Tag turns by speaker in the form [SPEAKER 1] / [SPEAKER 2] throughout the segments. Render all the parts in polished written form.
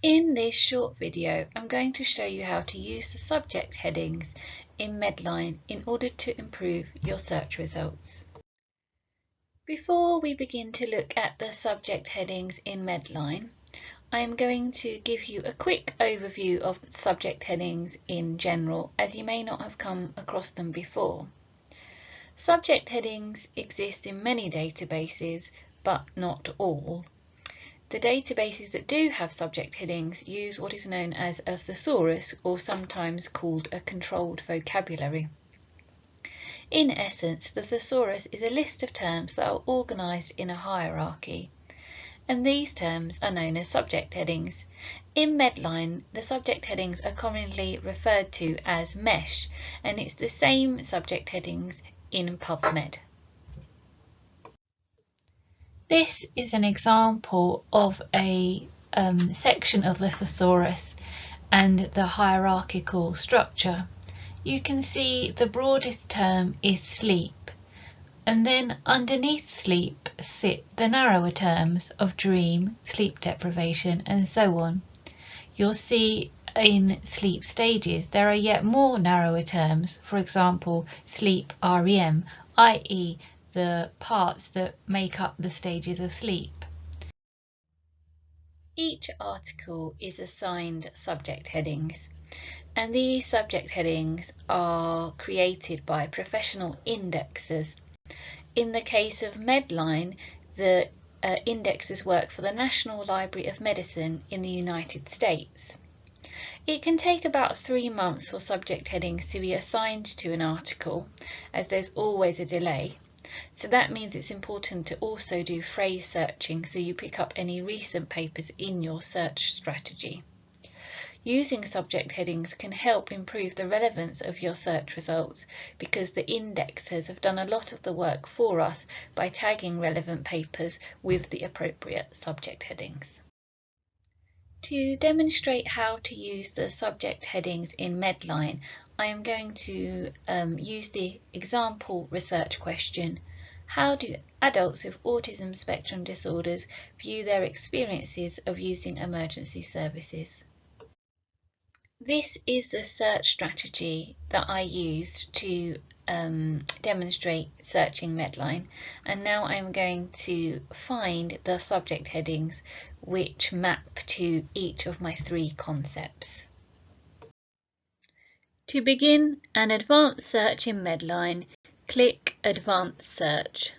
[SPEAKER 1] In this short video, I'm going to show you how to use the subject headings in Medline in order to improve your search results. Before we begin to look at the subject headings in Medline, I am going to give you a quick overview of the subject headings in general, as you may not have come across them before. Subject headings exist in many databases, but not all. The databases that do have subject headings use what is known as a thesaurus, or sometimes called a controlled vocabulary. In essence, the thesaurus is a list of terms that are organised in a hierarchy, and these terms are known as subject headings. In Medline, the subject headings are commonly referred to as mesh, and it's the same subject headings in PubMed. This is an example of a section of the thesaurus and the hierarchical structure. You can see the broadest term is sleep, and then underneath sleep sit the narrower terms of dream, sleep deprivation, and so on. You'll see in sleep stages there are yet more narrower terms, for example sleep REM, i.e. the parts that make up the stages of sleep. Each article is assigned subject headings, and these subject headings are created by professional indexers. In the case of Medline, the indexers work for the National Library of Medicine in the United States. It can take about 3 months for subject headings to be assigned to an article, as there's always a delay. So that means it's important to also do phrase searching so you pick up any recent papers in your search strategy. Using subject headings can help improve the relevance of your search results because the indexers have done a lot of the work for us by tagging relevant papers with the appropriate subject headings. To demonstrate how to use the subject headings in Medline, I am going to use the example research question: how do adults with autism spectrum disorders view their experiences of using emergency services? This is the search strategy that I used to demonstrate searching Medline, and now I'm going to find the subject headings which map to each of my 3 concepts. To begin an advanced search in Medline, click Advanced Search.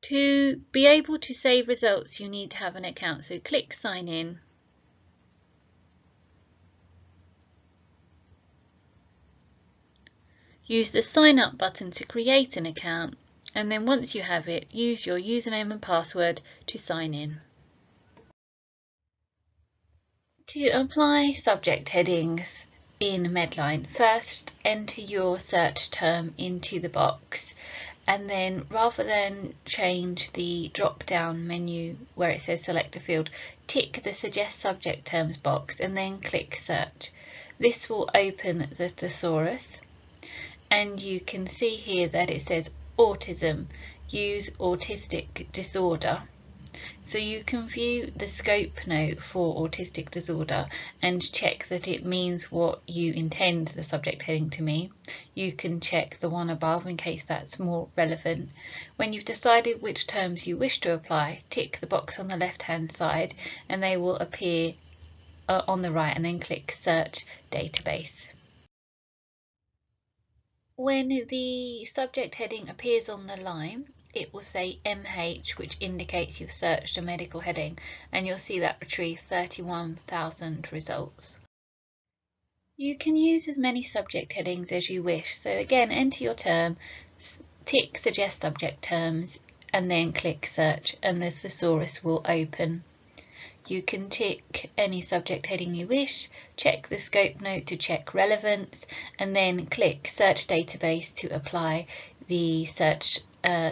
[SPEAKER 1] To be able to save results, you need to have an account, so click Sign In. Use the Sign Up button to create an account, and then once you have it, use your username and password to sign in. To apply subject headings in Medline, first enter your search term into the box, and then rather than change the drop-down menu where it says select a field, tick the Suggest Subject Terms box and then click Search. This will open the thesaurus, and you can see here that it says autism, use autistic disorder. So you can view the scope note for autistic disorder and check that it means what you intend the subject heading to mean. You can check the one above in case that's more relevant. When you've decided which terms you wish to apply, tick the box on the left hand side and they will appear on the right, and then click Search Database. When the subject heading appears on the line, it will say MH, which indicates you've searched a medical heading, and you'll see that retrieve 31,000 results. You can use as many subject headings as you wish, so again, enter your term, tick Suggest Subject Terms, and then click Search, and the thesaurus will open. You can tick any subject heading you wish, check the scope note to check relevance, and then click Search Database to apply the search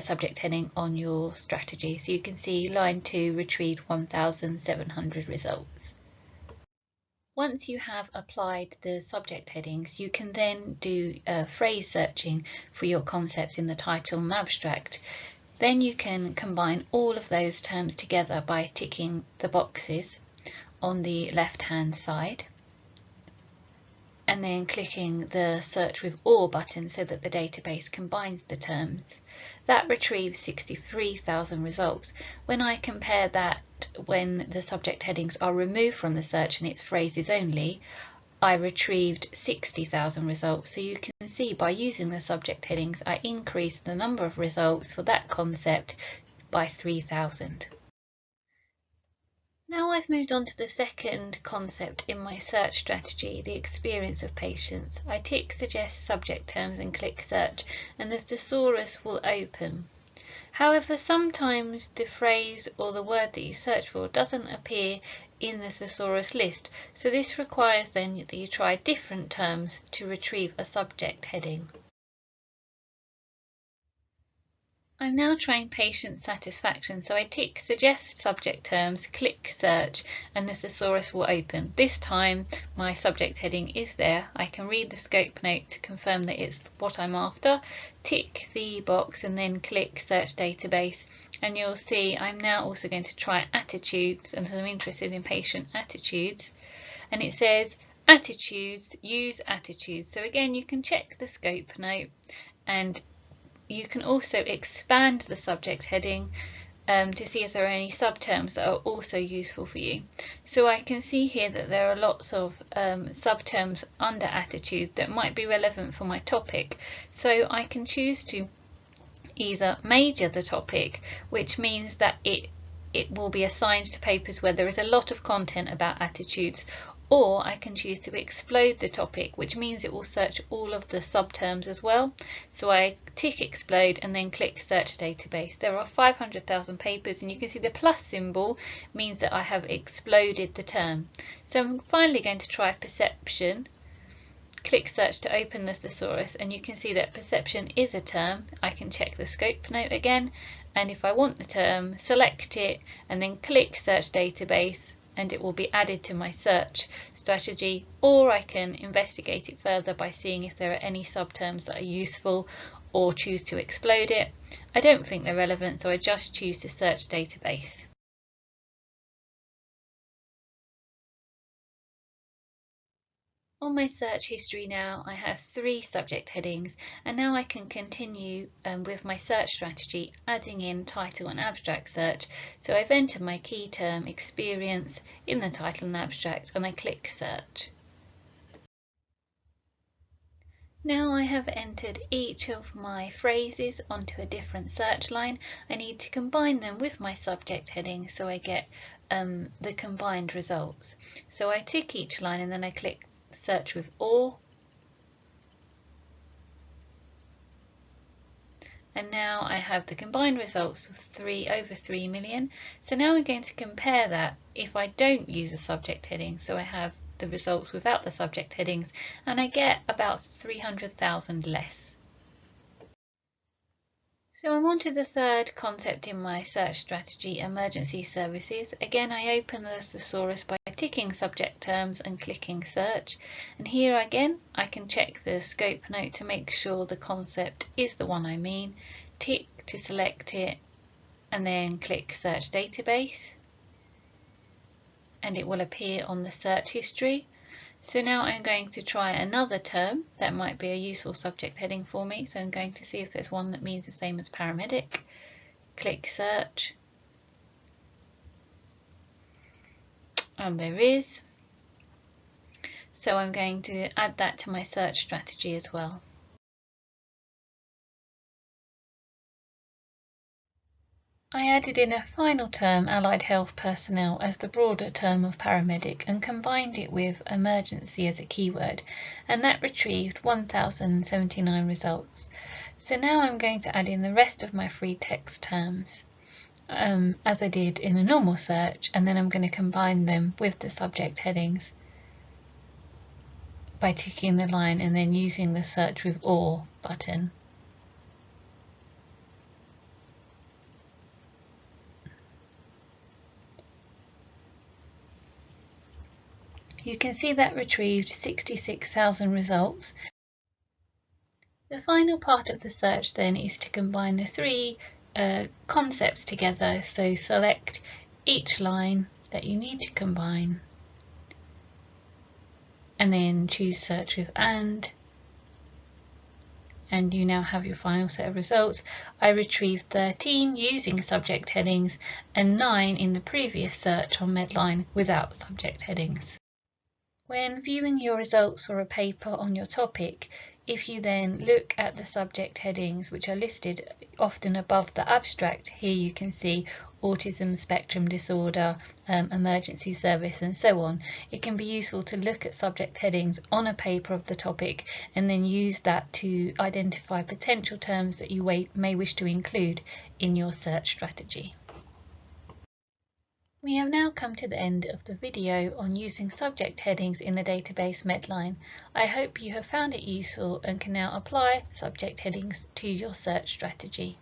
[SPEAKER 1] subject heading on your strategy. So you can see line 2 retrieved 1,700 results. Once you have applied the subject headings, you can then do phrase searching for your concepts in the title and abstract. Then you can combine all of those terms together by ticking the boxes on the left hand side, and then clicking the search with OR button so that the database combines the terms. That retrieves 63,000 results. When I compare that when the subject headings are removed from the search and it's phrases only, I retrieved 60,000 results. So you can see by using the subject headings, I increased the number of results for that concept by 3,000. Now I've moved on to the second concept in my search strategy, the experience of patients. I tick suggest subject terms and click search, and the thesaurus will open. However, sometimes the phrase or the word that you search for doesn't appear in the thesaurus list, so this requires then that you try different terms to retrieve a subject heading. I'm now trying patient satisfaction, so I tick suggest subject terms, click search, and the thesaurus will open. This time my subject heading is there. I can read the scope note to confirm that it's what I'm after, tick the box and then click search database, and you'll see I'm now also going to try attitudes, and so I'm interested in patient attitudes, and it says attitudes, use attitudes. So again, you can check the scope note, and you can also expand the subject heading to see if there are any subterms that are also useful for you. So I can see here that there are lots of subterms under attitude that might be relevant for my topic. So I can choose to either major the topic, which means that it will be assigned to papers where there is a lot of content about attitudes, or I can choose to explode the topic, which means it will search all of the subterms as well. So I tick explode and then click search database. There are 500,000 papers, and you can see the plus symbol means that I have exploded the term. So I'm finally going to try perception. Click search to open the thesaurus, and you can see that perception is a term. I can check the scope note again, and if I want the term, select it and then click search database, and it will be added to my search strategy, or I can investigate it further by seeing if there are any subterms that are useful or choose to explode it. I don't think they're relevant, so I just choose to search database. On my search history now, I have 3 subject headings, and now I can continue with my search strategy, adding in title and abstract search. So I've entered my key term experience in the title and abstract, and I click search. Now I have entered each of my phrases onto a different search line. I need to combine them with my subject heading so I get the combined results. So I tick each line and then I click search with OR, and now I have the combined results of over 3 million. So now I'm going to compare that if I don't use a subject heading. So I have the results without the subject headings, and I get about 300,000 less. So I'm on to the third concept in my search strategy, emergency services. Again, I open the thesaurus by ticking subject terms and clicking search. And here again, I can check the scope note to make sure the concept is the one I mean, tick to select it, and then click search database. And it will appear on the search history. So now I'm going to try another term that might be a useful subject heading for me. So I'm going to see if there's one that means the same as paramedic. Click search. And there is. So I'm going to add that to my search strategy as well. I added in a final term, allied health personnel, as the broader term of paramedic, and combined it with emergency as a keyword, and that retrieved 1,079 results. So now I'm going to add in the rest of my free text terms, as I did in a normal search, and then I'm going to combine them with the subject headings by ticking the line and then using the search with OR button. You can see that retrieved 66,000 results. The final part of the search then is to combine the 3 concepts together. So select each line that you need to combine and then choose search with and you now have your final set of results. I retrieved 13 using subject headings and 9 in the previous search on Medline without subject headings. When viewing your results for a paper on your topic, if you then look at the subject headings which are listed often above the abstract, here you can see autism spectrum disorder, emergency service and so on, it can be useful to look at subject headings on a paper of the topic and then use that to identify potential terms that you may wish to include in your search strategy. We have now come to the end of the video on using subject headings in the database Medline. I hope you have found it useful and can now apply subject headings to your search strategy.